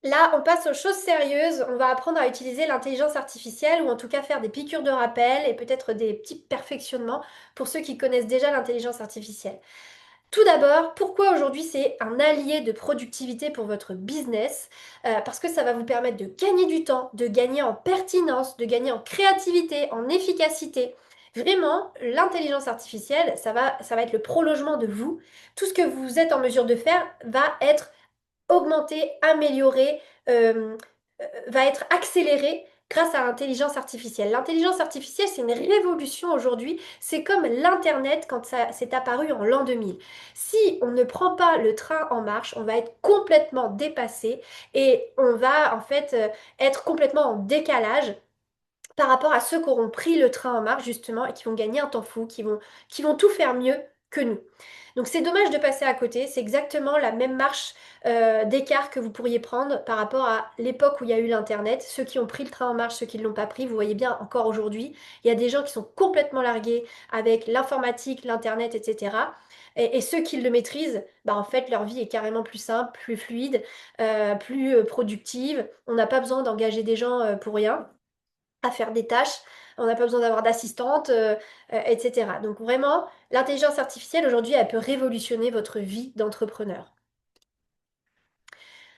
Là, on passe aux choses sérieuses. On va apprendre à utiliser l'intelligence artificielle ou en tout cas faire des piqûres de rappel et peut-être des petits perfectionnements pour ceux qui connaissent déjà l'intelligence artificielle. Tout d'abord, pourquoi aujourd'hui c'est un allié de productivité pour votre business? Parce que ça va vous permettre de gagner du temps, de gagner en pertinence, de gagner en créativité, en efficacité. Vraiment, l'intelligence artificielle, ça va être le prolongement de vous. Tout ce que vous êtes en mesure de faire va être augmenter, améliorer, va être accéléré grâce à l'intelligence artificielle. L'intelligence artificielle, c'est une révolution aujourd'hui. C'est comme l'Internet quand ça s'est apparu en l'an 2000. Si on ne prend pas le train en marche, on va être complètement dépassé et on va en fait être complètement en décalage par rapport à ceux qui auront pris le train en marche justement et qui vont gagner un temps fou, qui vont tout faire mieux que nous. Donc c'est dommage de passer à côté, c'est exactement la même marche d'écart que vous pourriez prendre par rapport à l'époque où il y a eu l'Internet. Ceux qui ont pris le train en marche, ceux qui ne l'ont pas pris, vous voyez bien encore aujourd'hui, il y a des gens qui sont complètement largués avec l'informatique, l'Internet, etc. Et ceux qui le maîtrisent, bah en fait leur vie est carrément plus simple, plus fluide, plus productive. On n'a pas besoin d'engager des gens pour rien à faire des tâches. On n'a pas besoin d'avoir d'assistante, etc. Donc vraiment, l'intelligence artificielle aujourd'hui, elle peut révolutionner votre vie d'entrepreneur.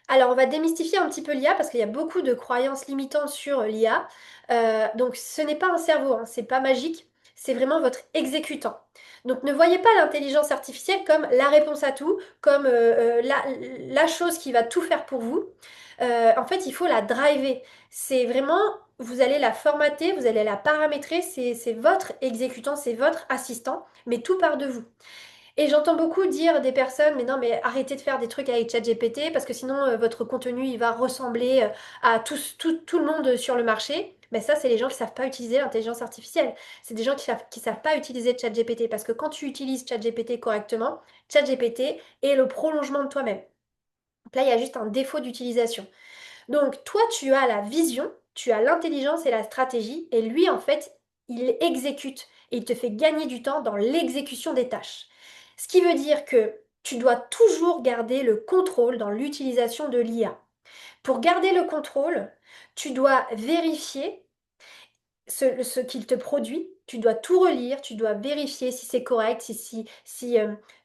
Alors, on va démystifier un petit peu l'IA parce qu'il y a beaucoup de croyances limitantes sur l'IA. Donc, ce n'est pas un cerveau, hein, c'est pas magique, c'est vraiment votre exécutant. Donc, ne voyez pas l'intelligence artificielle comme la réponse à tout, comme la chose qui va tout faire pour vous. En fait, il faut la driver. C'est vraiment, vous allez la formater, vous allez la paramétrer, c'est votre exécutant, c'est votre assistant, mais tout part de vous. Et j'entends beaucoup dire des personnes, mais non, mais arrêtez de faire des trucs avec ChatGPT parce que sinon votre contenu il va ressembler à tout le monde sur le marché. Mais ça, c'est les gens qui savent pas utiliser l'intelligence artificielle. C'est des gens qui savent pas utiliser ChatGPT parce que quand tu utilises ChatGPT correctement, ChatGPT est le prolongement de toi-même. Donc là, il y a juste un défaut d'utilisation. Donc toi, tu as la vision, tu as l'intelligence et la stratégie, et lui, en fait, il exécute et il te fait gagner du temps dans l'exécution des tâches. Ce qui veut dire que tu dois toujours garder le contrôle dans l'utilisation de l'IA. Pour garder le contrôle, tu dois vérifier ce qu'il te produit, tu dois tout relire, tu dois vérifier si c'est correct, si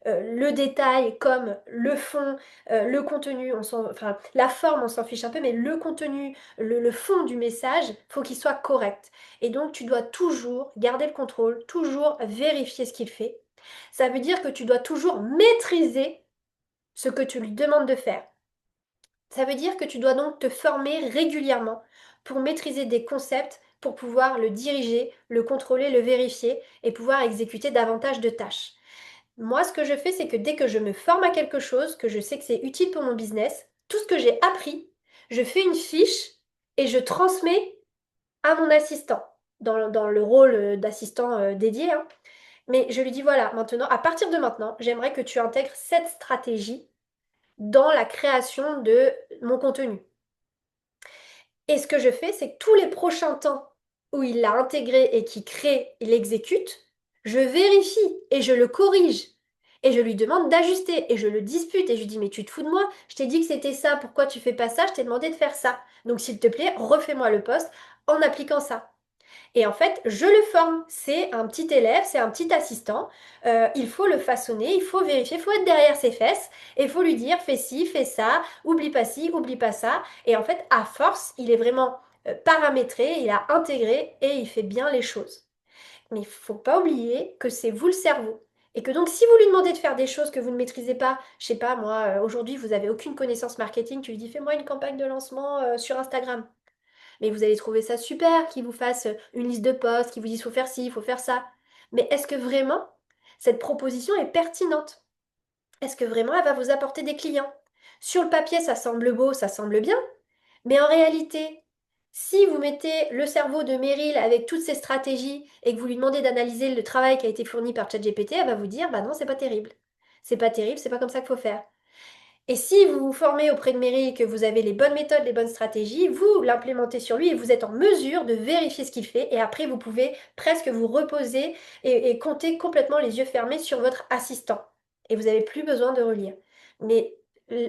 le détail comme le fond, le contenu, enfin la forme on s'en fiche un peu, mais le contenu, le fond du message, faut qu'il soit correct. Et donc tu dois toujours garder le contrôle, toujours vérifier ce qu'il fait. Ça veut dire que tu dois toujours maîtriser ce que tu lui demandes de faire. Ça veut dire que tu dois donc te former régulièrement pour maîtriser des concepts, pour pouvoir le diriger, le contrôler, le vérifier et pouvoir exécuter davantage de tâches. Moi, ce que je fais, c'est que dès que je me forme à quelque chose, que je sais que c'est utile pour mon business, tout ce que j'ai appris, je fais une fiche et je transmets à mon assistant, dans le rôle d'assistant dédié, hein. Mais je lui dis, voilà, maintenant, à partir de maintenant, j'aimerais que tu intègres cette stratégie dans la création de mon contenu. Et ce que je fais, c'est que tous les prochains temps où il l'a intégré et qu'il crée, il exécute, je vérifie et je le corrige. Et je lui demande d'ajuster et je le dispute et je lui dis mais tu te fous de moi? Je t'ai dit que c'était ça, pourquoi tu fais pas ça? Je t'ai demandé de faire ça. Donc s'il te plaît, refais-moi le poste en appliquant ça. Et en fait, je le forme. C'est un petit élève, c'est un petit assistant. Il faut le façonner, il faut vérifier, il faut être derrière ses fesses et il faut lui dire fais ci, fais ça, oublie pas ci, oublie pas ça. Et en fait, à force, il est vraiment paramétré, il a intégré et il fait bien les choses. Mais il faut pas oublier que c'est vous le cerveau. Et que donc, si vous lui demandez de faire des choses que vous ne maîtrisez pas, je sais pas, moi, aujourd'hui, vous avez aucune connaissance marketing, tu lui dis fais-moi une campagne de lancement sur Instagram. Mais vous allez trouver ça super qu'il vous fasse une liste de postes, qu'il vous dise faut faire ci, il faut faire ça. Mais est-ce que vraiment cette proposition est pertinente? Est-ce que vraiment elle va vous apporter des clients? Sur le papier, ça semble beau, ça semble bien, mais en réalité, si vous mettez le cerveau de Meryl avec toutes ses stratégies et que vous lui demandez d'analyser le travail qui a été fourni par ChatGPT, elle va vous dire bah non, c'est pas terrible. C'est pas terrible, c'est pas comme ça qu'il faut faire. Et si vous vous formez auprès de Mairie, que vous avez les bonnes méthodes, les bonnes stratégies, vous l'implémentez sur lui et vous êtes en mesure de vérifier ce qu'il fait. Et après, vous pouvez presque vous reposer et compter complètement les yeux fermés sur votre assistant. Et vous n'avez plus besoin de relire. Mais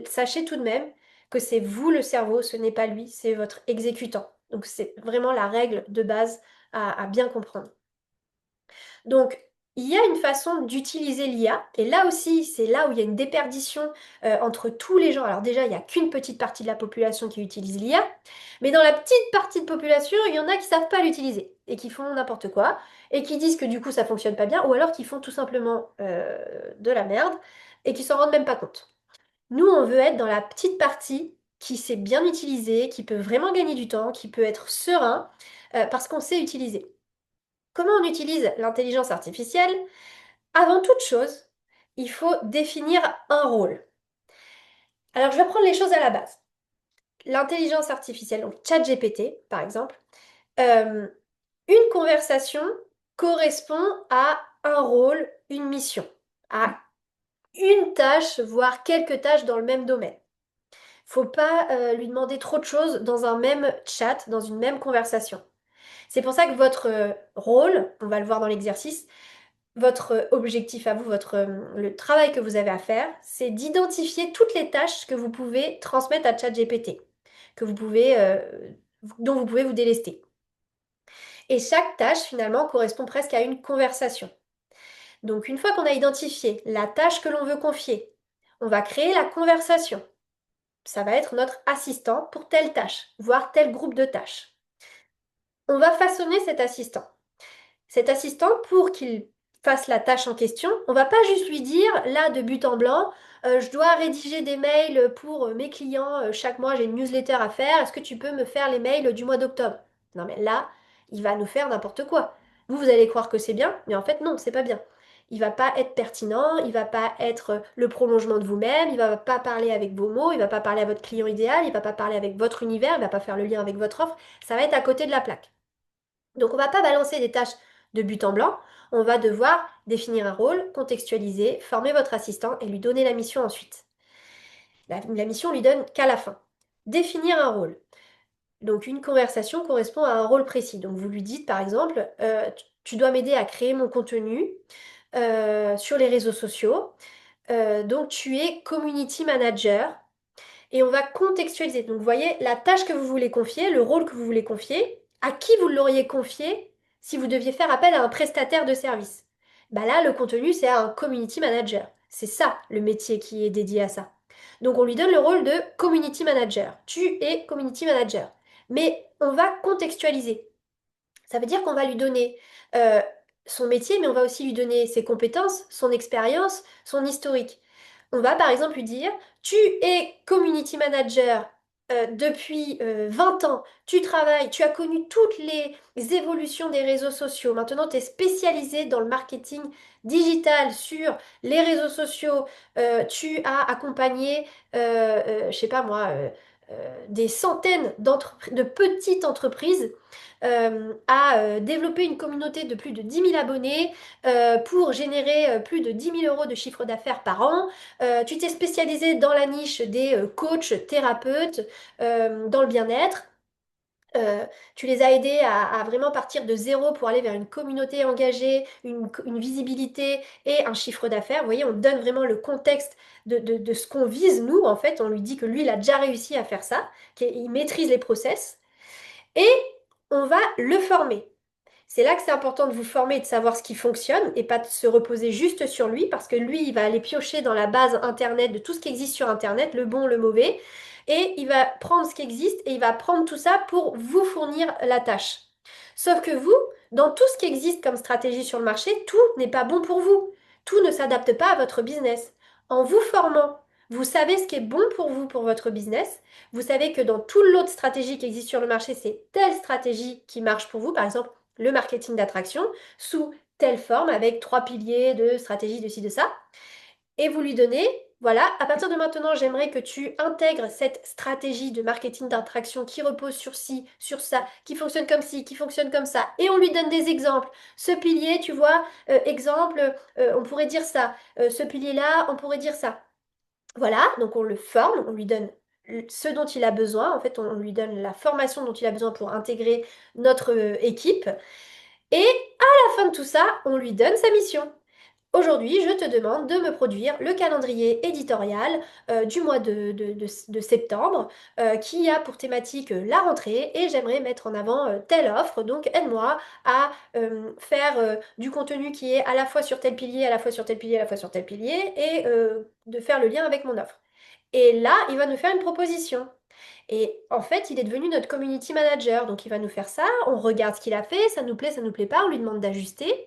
sachez tout de même que c'est vous le cerveau, ce n'est pas lui, c'est votre exécutant. Donc c'est vraiment la règle de base à bien comprendre. Donc, il y a une façon d'utiliser l'IA, et là aussi, c'est là où il y a une déperdition entre tous les gens. Alors déjà, il n'y a qu'une petite partie de la population qui utilise l'IA, mais dans la petite partie de population, il y en a qui savent pas l'utiliser, et qui font n'importe quoi, et qui disent que du coup, ça fonctionne pas bien, ou alors qui font tout simplement de la merde, et qui s'en rendent même pas compte. Nous, on veut être dans la petite partie qui sait bien utiliser, qui peut vraiment gagner du temps, qui peut être serein, parce qu'on sait utiliser. Comment on utilise l'intelligence artificielle? Avant toute chose, il faut définir un rôle. Alors, je vais prendre les choses à la base. L'intelligence artificielle, donc ChatGPT, par exemple, euh, une conversation correspond à un rôle, une mission, à une tâche, voire quelques tâches dans le même domaine. Faut pas lui demander trop de choses dans un même chat, dans une même conversation. C'est pour ça que votre rôle, on va le voir dans l'exercice, votre objectif à vous, le travail que vous avez à faire, c'est d'identifier toutes les tâches que vous pouvez transmettre à ChatGPT, que vous pouvez, dont vous pouvez vous délester. Et chaque tâche, finalement, correspond presque à une conversation. Donc, une fois qu'on a identifié la tâche que l'on veut confier, on va créer la conversation. Ça va être notre assistant pour telle tâche, voire tel groupe de tâches. On va façonner cet assistant, pour qu'il fasse la tâche en question, on va pas juste lui dire, là, de but en blanc, je dois rédiger des mails pour mes clients, chaque mois j'ai une newsletter à faire, est-ce que tu peux me faire les mails du mois d'octobre? Non mais là, il va nous faire n'importe quoi. Vous allez croire que c'est bien, mais en fait non, c'est pas bien. Il va pas être pertinent, il va pas être le prolongement de vous-même, il va pas parler avec vos mots, il va pas parler à votre client idéal, il va pas parler avec votre univers, il va pas faire le lien avec votre offre, ça va être à côté de la plaque. Donc on ne va pas balancer des tâches de but en blanc, on va devoir définir un rôle, contextualiser, former votre assistant et lui donner la mission ensuite. La mission, on lui donne qu'à la fin. Définir un rôle. Donc une conversation correspond à un rôle précis. Donc vous lui dites par exemple, tu dois m'aider à créer mon contenu sur les réseaux sociaux. Donc tu es community manager et on va contextualiser. Donc, vous voyez, la tâche que vous voulez confier, le rôle que vous voulez confier, à qui vous l'auriez confié si vous deviez faire appel à un prestataire de service? Bah là, le contenu, c'est à un community manager. C'est ça, le métier qui est dédié à ça. Donc, on lui donne le rôle de community manager. Tu es community manager. Mais on va contextualiser. Ça veut dire qu'on va lui donner euh, son métier, mais on va aussi lui donner ses compétences, son expérience, son historique. On va par exemple lui dire, tu es community manager depuis 20 ans, tu travailles, tu as connu toutes les évolutions des réseaux sociaux. Maintenant, tu es spécialisé dans le marketing digital sur les réseaux sociaux. Tu as accompagné, je sais pas moi, des centaines de petites entreprises à développer une communauté de plus de 10 000 abonnés pour générer plus de 10 000 € de chiffre d'affaires par an. Tu t'es spécialisé dans la niche des coachs, thérapeutes, dans le bien-être. Tu les as aidés à vraiment partir de zéro pour aller vers une communauté engagée, une visibilité et un chiffre d'affaires. Vous voyez, on donne vraiment le contexte de ce qu'on vise, nous, en fait. On lui dit que lui, il a déjà réussi à faire ça, qu'il maîtrise les process. Et on va le former. C'est là que c'est important de vous former et de savoir ce qui fonctionne et pas de se reposer juste sur lui parce que lui, il va aller piocher dans la base Internet de tout ce qui existe sur Internet, le bon, le mauvais, et il va prendre ce qui existe et il va prendre tout ça pour vous fournir la tâche. Sauf que vous, dans tout ce qui existe comme stratégie sur le marché, tout n'est pas bon pour vous. Tout ne s'adapte pas à votre business. En vous formant, vous savez ce qui est bon pour vous, pour votre business. Vous savez que dans toute l'autre stratégie qui existe sur le marché, c'est telle stratégie qui marche pour vous. Par exemple, le marketing d'attraction sous telle forme avec 3 piliers de stratégie de ci, de ça. Et vous lui donnez, voilà, à partir de maintenant, j'aimerais que tu intègres cette stratégie de marketing d'attraction qui repose sur ci, sur ça, qui fonctionne comme ci, qui fonctionne comme ça. Et on lui donne des exemples. Ce pilier, tu vois, exemple, on pourrait dire ça. Ce pilier-là, on pourrait dire ça. Voilà, donc on le forme, on lui donne ce dont il a besoin. En fait, on lui donne la formation dont il a besoin pour intégrer notre équipe. Et à la fin de tout ça, on lui donne sa mission. Aujourd'hui, je te demande de me produire le calendrier éditorial du mois de septembre qui a pour thématique la rentrée et j'aimerais mettre en avant telle offre. Donc, aide-moi à faire du contenu qui est à la fois sur tel pilier, à la fois sur tel pilier, à la fois sur tel pilier et de faire le lien avec mon offre. Et là, il va nous faire une proposition. Et en fait, il est devenu notre community manager. Donc, il va nous faire ça, on regarde ce qu'il a fait, ça nous plaît pas, on lui demande d'ajuster.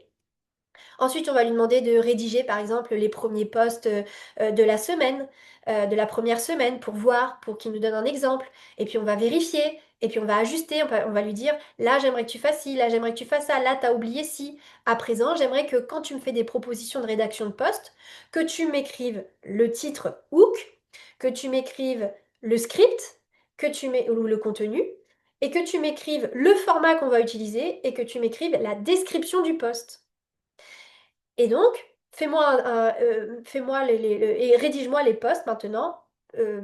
Ensuite, on va lui demander de rédiger, par exemple, les premiers posts de la semaine, de la première semaine, pour voir, pour qu'il nous donne un exemple. Et puis, on va vérifier, et puis on va ajuster, on va lui dire, là, j'aimerais que tu fasses ci, là, j'aimerais que tu fasses ça, là, t'as oublié ci. À présent, j'aimerais que quand tu me fais des propositions de rédaction de posts, que tu m'écrives le titre hook, que tu m'écrives le script, ou le contenu, et que tu m'écrives le format qu'on va utiliser, et que tu m'écrives la description du post. Et donc, fais-moi et rédige-moi les posts maintenant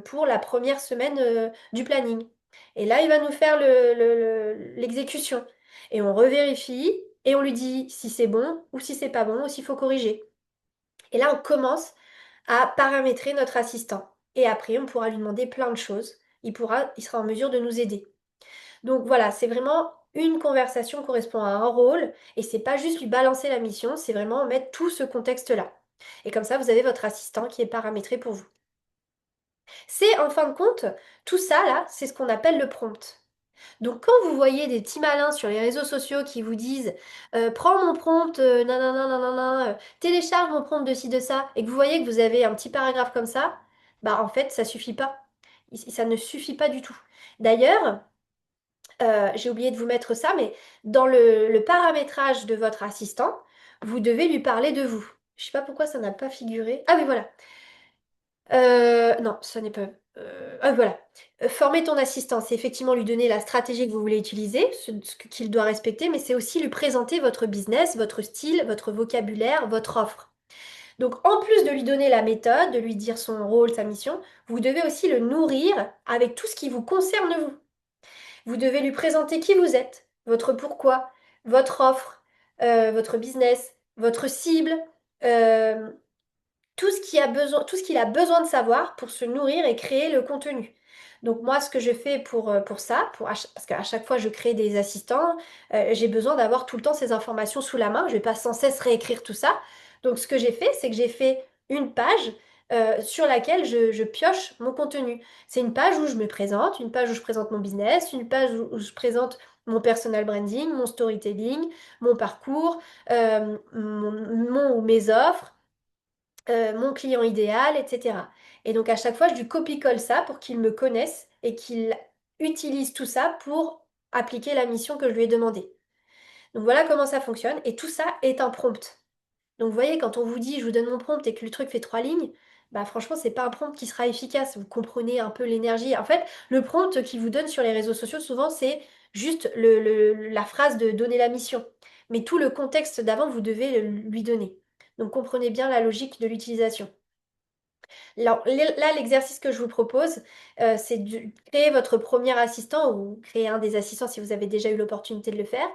pour la première semaine du planning. Et là, il va nous faire l'exécution. Et on revérifie et on lui dit si c'est bon ou si c'est pas bon ou s'il faut corriger. Et là, on commence à paramétrer notre assistant. Et après, on pourra lui demander plein de choses. Il sera en mesure de nous aider. Donc voilà, c'est vraiment une conversation correspond à un rôle et c'est pas juste lui balancer la mission, c'est vraiment mettre tout ce contexte-là. Et comme ça, vous avez votre assistant qui est paramétré pour vous. C'est en fin de compte, tout ça là, c'est ce qu'on appelle le prompt. Donc quand vous voyez des petits malins sur les réseaux sociaux qui vous disent prends mon prompt, nanana, nanana, télécharge mon prompt de ci, de ça, et que vous voyez que vous avez un petit paragraphe comme ça, bah en fait ça suffit pas. Ça ne suffit pas du tout. D'ailleurs, j'ai oublié de vous mettre ça, mais dans le paramétrage de votre assistant, vous devez lui parler de vous. Je sais pas pourquoi ça n'a pas figuré. Ah oui, voilà. Non, ça n'est pas. Ah voilà. Former ton assistant, c'est effectivement lui donner la stratégie que vous voulez utiliser, qu'il doit respecter, mais c'est aussi lui présenter votre business, votre style, votre vocabulaire, votre offre. Donc, en plus de lui donner la méthode, de lui dire son rôle, sa mission, vous devez aussi le nourrir avec tout ce qui vous concerne vous. Vous devez lui présenter qui vous êtes, votre pourquoi, votre offre, votre business, votre cible, euh, tout ce qu'il a besoin de savoir pour se nourrir et créer le contenu. Donc moi, ce que je fais pour ça, parce qu'à chaque fois je crée des assistants, j'ai besoin d'avoir tout le temps ces informations sous la main. Je ne vais pas sans cesse réécrire tout ça. Donc ce que j'ai fait, c'est que j'ai fait une page sur laquelle je pioche mon contenu. C'est une page où je me présente, une page où je présente mon business, une page où je présente mon personal branding, mon storytelling, mon parcours, mon ou mes offres mon client idéal, etc. Et donc à chaque fois, je lui copie-colle ça pour qu'il me connaisse et qu'il utilise tout ça pour appliquer la mission que je lui ai demandée. Donc voilà comment ça fonctionne et tout ça est un prompt. Donc vous voyez, quand on vous dit je vous donne mon prompt et que le truc fait 3 lignes, bah franchement, c'est pas un prompt qui sera efficace. Vous comprenez un peu l'énergie. En fait, le prompt qui vous donne sur les réseaux sociaux, souvent, c'est juste la phrase de donner la mission. Mais tout le contexte d'avant, vous devez lui donner. Donc comprenez bien la logique de l'utilisation. Là, l'exercice que je vous propose, c'est de créer votre premier assistant ou créer un des assistants si vous avez déjà eu l'opportunité de le faire.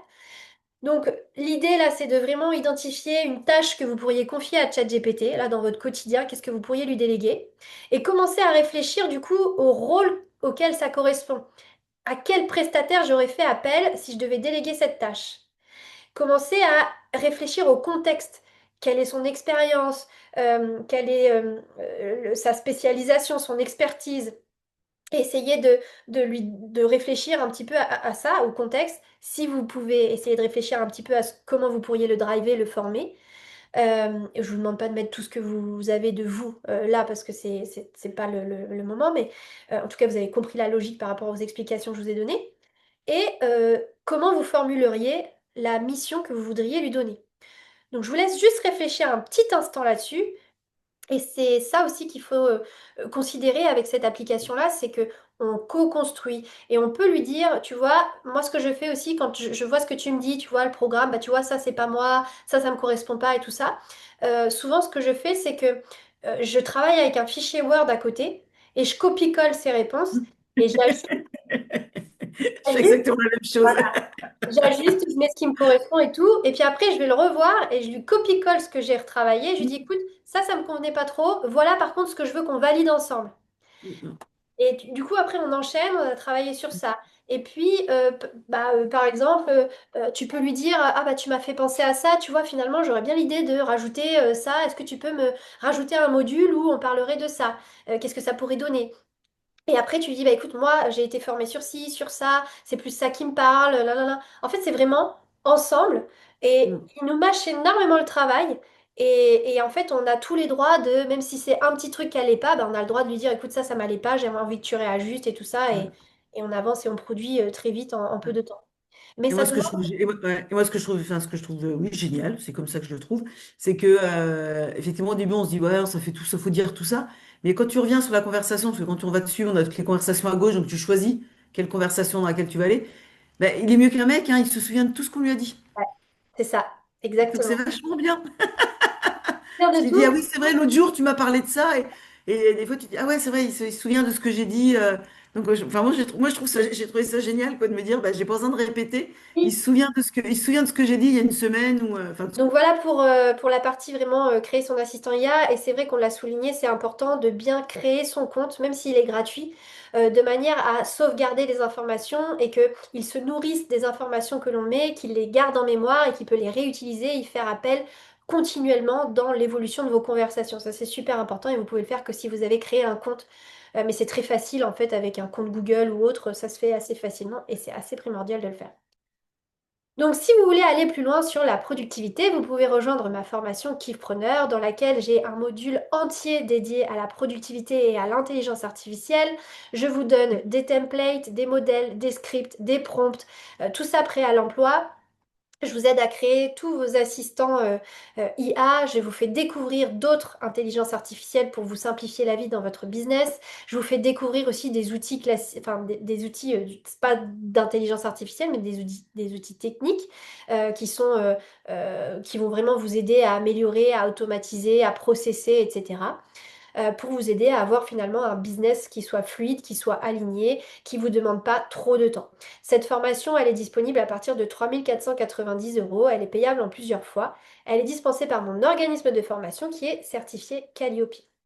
Donc, l'idée là, c'est de vraiment identifier une tâche que vous pourriez confier à ChatGPT, là, dans votre quotidien, qu'est-ce que vous pourriez lui déléguer, et commencer à réfléchir du coup au rôle auquel ça correspond. À quel prestataire j'aurais fait appel si je devais déléguer cette tâche? Commencer à réfléchir au contexte. Quelle est son expérience, quelle est sa spécialisation, son expertise. Et essayer de réfléchir un petit peu à ça, au contexte. Si vous pouvez essayer de réfléchir un petit peu à comment vous pourriez le driver, le former. Je vous demande pas de mettre tout ce que vous avez de vous là parce que c'est pas le moment, mais en tout cas vous avez compris la logique par rapport aux explications que je vous ai données. Et comment vous formuleriez la mission que vous voudriez lui donner. Donc je vous laisse juste réfléchir un petit instant là-dessus. Et c'est ça aussi qu'il faut considérer avec cette application-là, c'est que on co-construit et on peut lui dire, tu vois, moi ce que je fais aussi quand je vois ce que tu me dis, tu vois, le programme, bah tu vois, ça c'est pas moi, ça me correspond pas et tout ça. Souvent ce que je fais, c'est que je travaille avec un fichier Word à côté et je copie-colle ses réponses et j'ajoute Je fais exactement la même chose. J'ajuste, je mets ce qui me correspond et tout. Et puis après, je vais le revoir et je lui copie-colle ce que j'ai retravaillé. Je lui dis, écoute, ça me convenait pas trop. Voilà par contre ce que je veux qu'on valide ensemble. Mm, Et du coup, après, on enchaîne, on a travaillé sur ça. Et puis, par exemple, tu peux lui dire, ah bah tu m'as fait penser à ça, tu vois, finalement, j'aurais bien l'idée de rajouter ça. Est-ce que tu peux me rajouter un module où on parlerait de ça? Qu'est-ce que ça pourrait donner? Et après, tu lui dis, bah écoute, moi, j'ai été formée sur ci, sur ça, c'est plus ça qui me parle, là, là, là. En fait, c'est vraiment ensemble. Et mm, il nous mâche énormément le travail. Et en fait, on a tous les droits de, même si c'est un petit truc qui n'allait pas, bah, on a le droit de lui dire, écoute, ça m'allait pas, j'aimerais envie que tu réajustes et tout ça. mm. Et on avance et on produit très vite en peu de temps. Mais Et ça moi, ce que je demande. trouve, et moi, ce que je trouve, enfin, ce que je trouve, oui, génial, c'est comme ça que je le trouve, c'est que, effectivement, au début, on se dit, ouais, ça fait tout ça, faut dire tout ça. Mais quand tu reviens sur la conversation, parce que quand on va dessus, on a toutes les conversations à gauche, donc tu choisis quelle conversation dans laquelle tu vas aller. Ben, il est mieux qu'un mec, hein, il se souvient de tout ce qu'on lui a dit. Ouais, c'est ça, Donc c'est exactement. vachement bien. Faire Parce de qu'il dit, ah tout. oui, c'est vrai, l'autre jour, tu m'as parlé de ça. Et des fois, tu dis, ah ouais, c'est vrai, il se souvient de ce que j'ai dit. Donc, enfin, moi, je trouve ça, j'ai trouvé ça génial, quoi, de me dire, bah, j'ai pas besoin de répéter. Il se souvient de ce que j'ai dit il y a une semaine. Ou, enfin, Donc voilà pour la partie vraiment créer son assistant IA. Et c'est vrai qu'on l'a souligné, c'est important de bien créer son compte, même s'il est gratuit, de manière à sauvegarder les informations et qu'il se nourrisse des informations que l'on met, qu'il les garde en mémoire et qu'il peut les réutiliser, y faire appel continuellement dans l'évolution de vos conversations. Ça, c'est super important et vous pouvez le faire que si vous avez créé un compte. Mais c'est très facile en fait avec un compte Google ou autre, ça se fait assez facilement et c'est assez primordial de le faire. Donc, si vous voulez aller plus loin sur la productivité, vous pouvez rejoindre ma formation Kifpreneur dans laquelle j'ai un module entier dédié à la productivité et à l'intelligence artificielle. Je vous donne des templates, des modèles, des scripts, des prompts, tout ça prêt à l'emploi. Je vous aide à créer tous vos assistants IA. Je vous fais découvrir d'autres intelligences artificielles pour vous simplifier la vie dans votre business. Je vous fais découvrir aussi des outils enfin des outils, pas d'intelligence artificielle, mais des outils techniques qui vont vraiment vous aider à améliorer, à automatiser, à processer, etc. Pour vous aider à avoir finalement un business qui soit fluide, qui soit aligné, qui ne vous demande pas trop de temps. Cette formation, elle est disponible à partir de 3 490 €. Elle est payable en plusieurs fois. Elle est dispensée par mon organisme de formation qui est certifié Calliope.